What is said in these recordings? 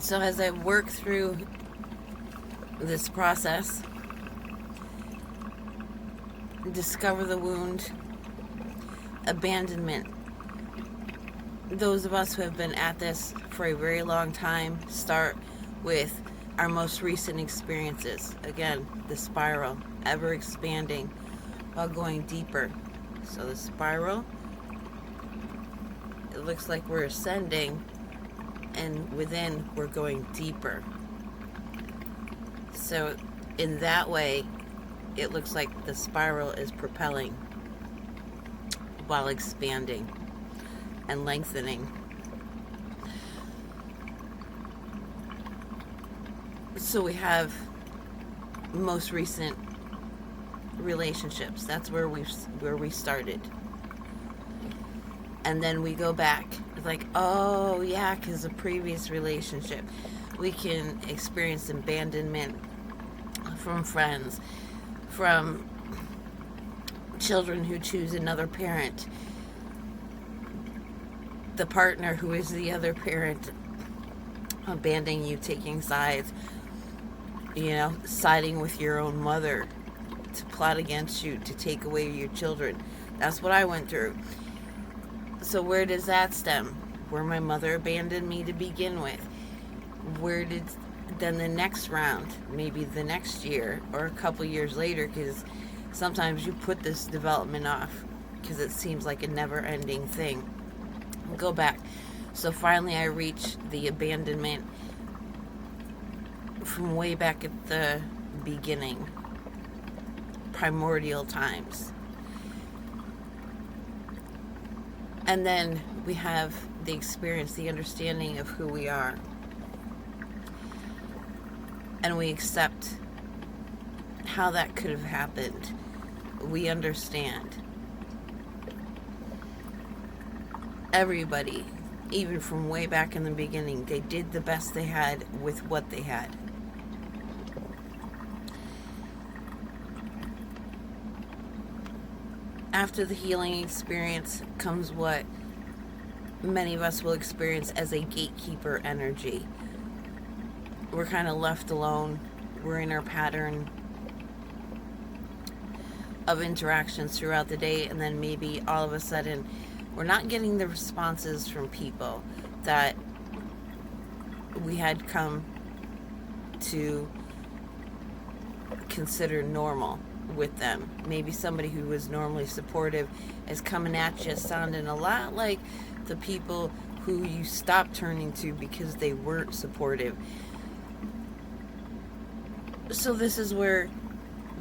So as I work through this process, discover the wound, abandonment. Those of us who have been at this for a very long time start with our most recent experiences. Again, the spiral, ever expanding while going deeper. So the spiral, it looks like we're ascending, and within we're going deeper. So in that way, it looks like the spiral is propelling while expanding and lengthening. So we have most recent relationships. That's where we started. And then we go back. It's like, oh yeah, because the previous relationship. We can experience abandonment from friends, from children who choose another parent, the partner who is the other parent abandoning you, taking sides, siding with your own mother to plot against you, to take away your children. That's what I went through. So where does that stem? Where my mother abandoned me to begin with. Where did then the next round, maybe the next year or a couple years later, because sometimes you put this development off because it seems like a never-ending thing. Go back. So finally I reach the abandonment from way back at the beginning, primordial times. And then we have the experience, the understanding of who we are. And we accept how that could have happened. We understand. Everybody, even from way back in the beginning, they did the best they had with what they had. After the healing experience comes what many of us will experience as a gatekeeper energy. We're kind of left alone. We're in our pattern of interactions throughout the day, and then maybe all of a sudden we're not getting the responses from people that we had come to consider normal with them. Maybe somebody who was normally supportive is coming at you sounding a lot like the people who you stopped turning to because they weren't supportive. So this is where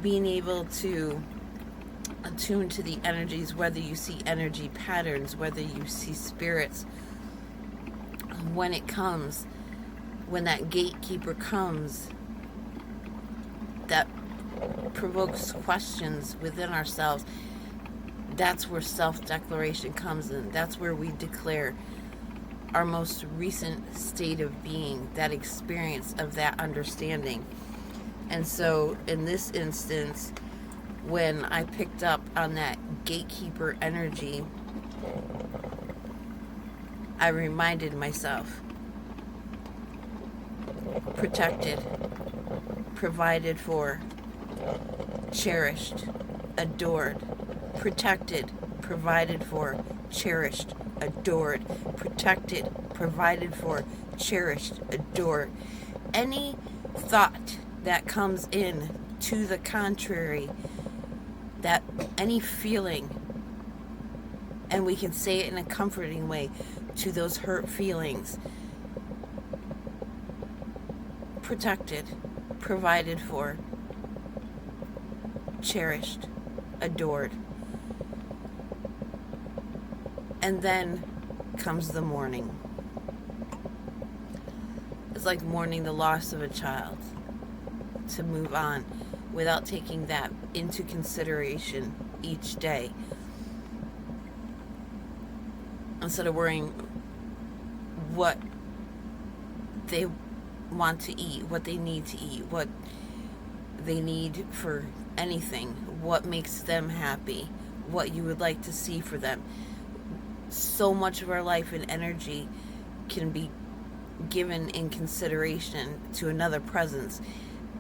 being able to attune to the energies, whether you see energy patterns, whether you see spirits, when it comes, when that gatekeeper comes, that provokes questions within ourselves, that's where self-declaration comes in. That's where we declare our most recent state of being, that experience of that understanding. And so in this instance, when I picked up on that gatekeeper energy, I reminded myself, protected, provided for, cherished, adored, protected, provided for, cherished, adored, protected, provided for, cherished, adored. Any thought that comes in to the contrary, that any feeling, and we can say it in a comforting way, to those hurt feelings, protected, provided for, cherished, adored. And then comes the mourning. It's like mourning the loss of a child, to move on without taking that into consideration each day. Instead of worrying what they want to eat, what they need to eat, what they need for anything, what makes them happy, what you would like to see for them. So much of our life and energy can be given in consideration to another presence,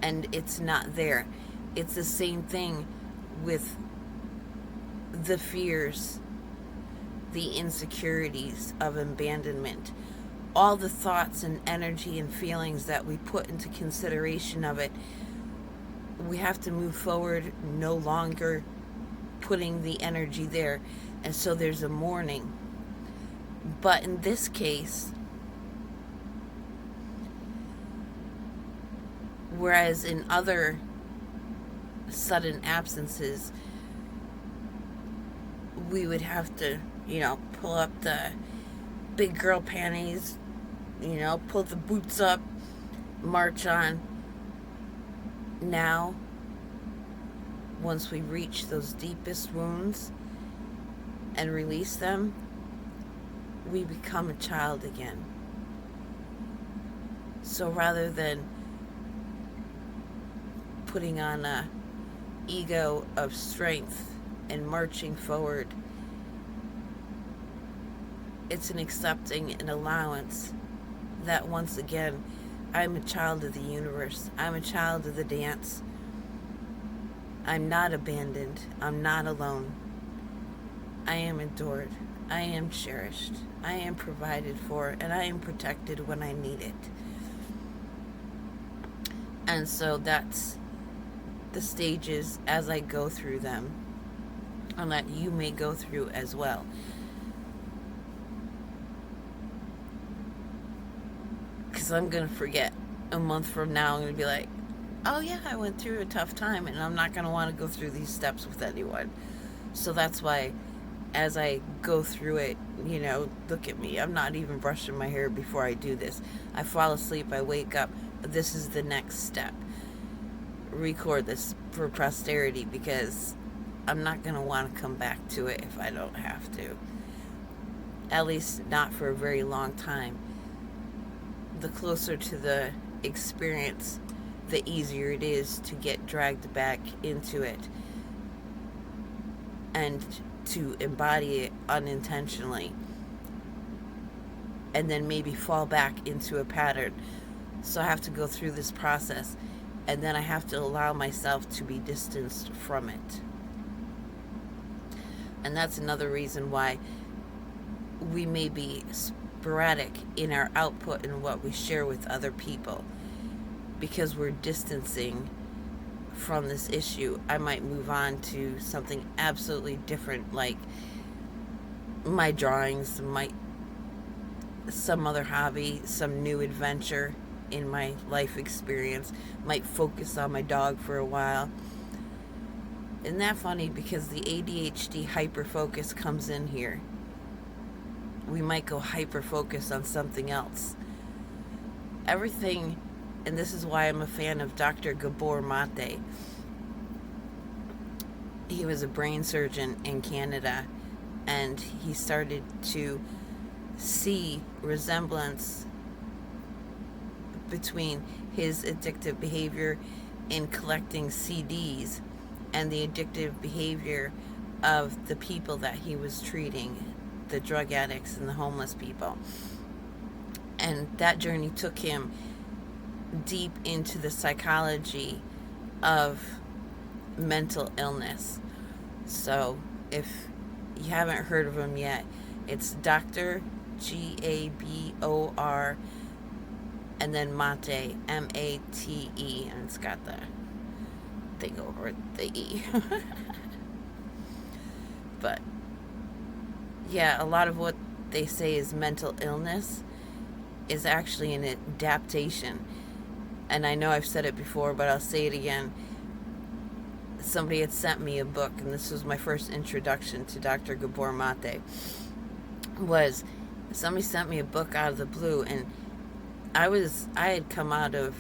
and it's not there. It's the same thing with the fears, the insecurities of abandonment, all the thoughts and energy and feelings that we put into consideration of it. We have to move forward, no longer putting the energy there. And so there's a mourning. But in this case, whereas in other sudden absences, we would have to, pull up the big girl panties, pull the boots up, march on. Now, once we reach those deepest wounds and release them, we become a child again. So rather than putting on a ego of strength and marching forward, it's an accepting and allowance that once again, I'm a child of the universe. I'm a child of the dance. I'm not abandoned. I'm not alone. I am adored. I am cherished. I am provided for, and I am protected when I need it. And so that's the stages as I go through them, and that you may go through as well. Because I'm going to forget a month from now. I'm going to be like, oh yeah, I went through a tough time, and I'm not going to want to go through these steps with anyone. So that's why as I go through it, look at me. I'm not even brushing my hair before I do this. I fall asleep, I wake up. This is the next step. Record this for posterity, because I'm not going to want to come back to it if I don't have to. At least not for a very long time. The closer to the experience, the easier it is to get dragged back into it and to embody it unintentionally, and then maybe fall back into a pattern. So I have to go through this process, and then I have to allow myself to be distanced from it. And that's another reason why we may be sporadic in our output and what we share with other people, because we're distancing from this issue. I might move on to something absolutely different, like my drawings, some other hobby, some new adventure in my life experience. Might focus on my dog for a while. Isn't that funny? Because the ADHD hyper-focus comes in here. We might go hyper-focus on something else. Everything, and this is why I'm a fan of Dr. Gabor Mate. He was a brain surgeon in Canada, and he started to see resemblance between his addictive behavior in collecting CDs and the addictive behavior of the people that he was treating, the drug addicts and the homeless people. And that journey took him deep into the psychology of mental illness. So if you haven't heard of him yet, it's Dr. Gabor and then Mate, Mate, and it's got the thing over the E. But yeah, a lot of what they say is mental illness is actually an adaptation. And I know I've said it before, but I'll say it again. Somebody had sent me a book, and this was my first introduction to Dr. Gabor Mate. Somebody sent me a book out of the blue, and I had come out of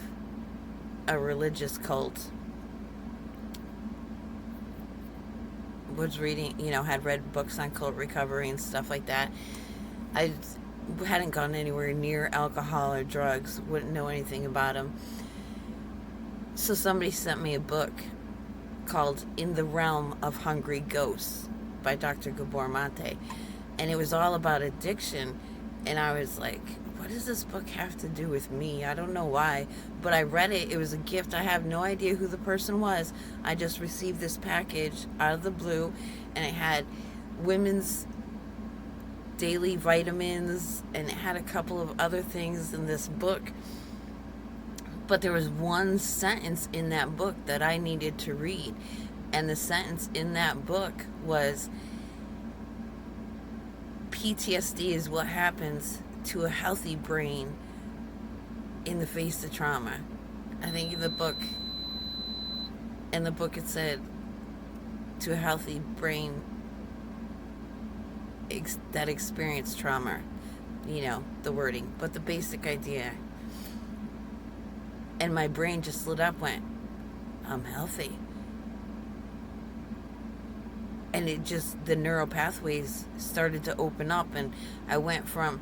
a religious cult. Was reading, had read books on cult recovery and stuff like that. I hadn't gone anywhere near alcohol or drugs, wouldn't know anything about them. So somebody sent me a book called In the Realm of Hungry Ghosts by Dr. Gabor Mate. And it was all about addiction And I was like, what does this book have to do with me? I don't know why, but I read it. It was a gift. I have no idea who the person was. I just received this package out of the blue, and it had women's daily vitamins, and it had a couple of other things in this book. But there was one sentence in that book that I needed to read. And the sentence in that book was, PTSD is what happens to a healthy brain in the face of trauma. I think in the book it said, to a healthy brain that experienced trauma. You know, the wording, but the basic idea. And my brain just lit up, went, I'm healthy. And it just, the neural pathways started to open up, and I went from,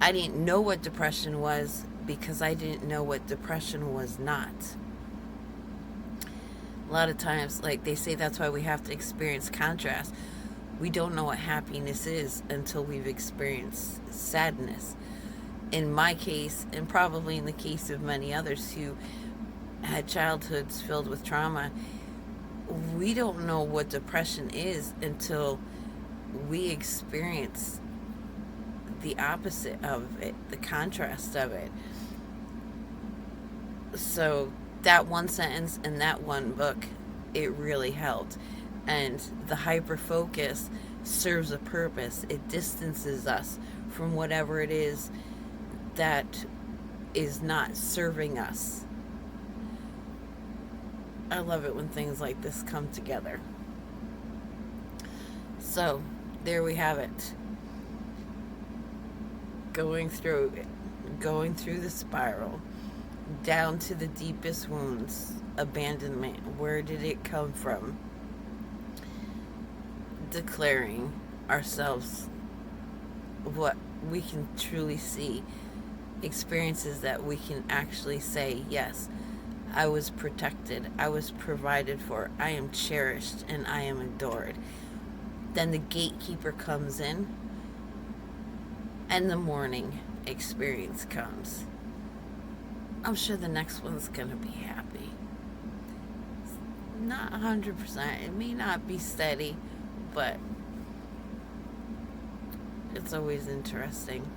I didn't know what depression was because I didn't know what depression was not. A lot of times, like they say, that's why we have to experience contrast. We don't know what happiness is until we've experienced sadness. In my case, and probably in the case of many others who had childhoods filled with trauma, we don't know what depression is until we experience the opposite of it, the contrast of it. So that one sentence in that one book, it really helped. And the hyper focus serves a purpose. It distances us from whatever it is that is not serving us. I love it when things like this come together. So, there we have it. Going through the spiral, down to the deepest wounds, abandonment. Where did it come from? Declaring ourselves what we can truly see. Experiences that we can actually say, yes, I was protected, I was provided for, I am cherished, and I am adored. Then the gatekeeper comes in, and the mourning experience comes. I'm sure the next one's going to be happy. Not 100%. It may not be steady, but it's always interesting.